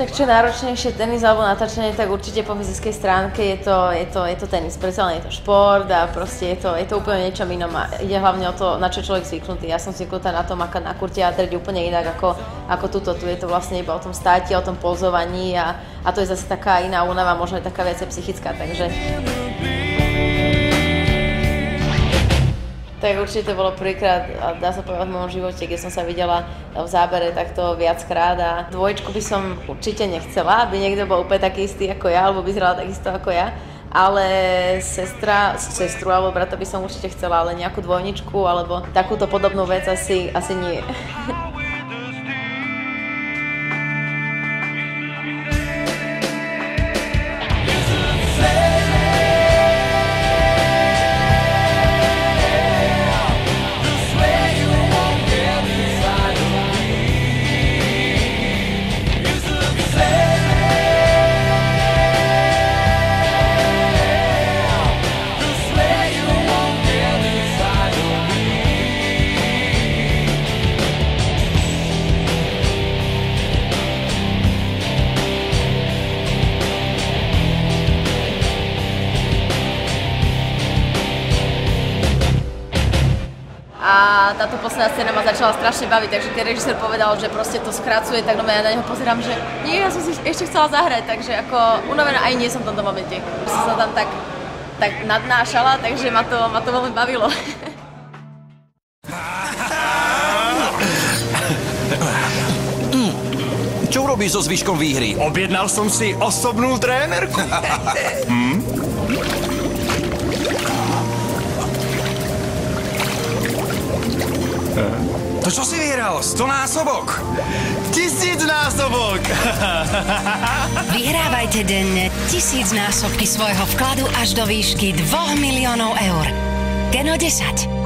Tak čo je náročnejšie, tenis alebo natáčanie, tak určite po fyzickej stránke je to tenis. Predsa len je to šport a proste je to úplne niečo inom a ide hlavne o to, na čo človek zvyknutý. Ja som zvyknutá na to makať na kurte a drť úplne inak ako tuto. Tu je to vlastne iba o tom státi, o tom pozovaní a to je zase taká iná únava, možno je taká viacej psychická, takže... Tak určite to bolo prvýkrát, dá sa povedať, v mojom živote, keď som sa videla v zábere takto viackrát a dvojčku by som určite nechcela, aby niekto bol úplne taký istý ako ja, alebo vyzeral takisto ako ja, ale sestru alebo brata by som určite chcela, ale nejakú dvojničku alebo takúto podobnú vec asi nie. A táto posledná scéna ma začala strašne baviť, takže keď režisér povedal, že proste to skracuje, tak ja na neho pozerám, že nie, ja som si ešte chcela zahrať, takže ako unavená aj nie som v tomto momente. Som sa tam tak nadnášala, takže ma to veľmi bavilo. Čo urobíš so zvyškom výhry? Objednal som si osobnú trénerku. To čo si vyhral? 100 násobok? 1000 násobok! Vyhrávajte denne 1000 násobky svojho vkladu až do výšky 2 miliónov eur. Keno 10.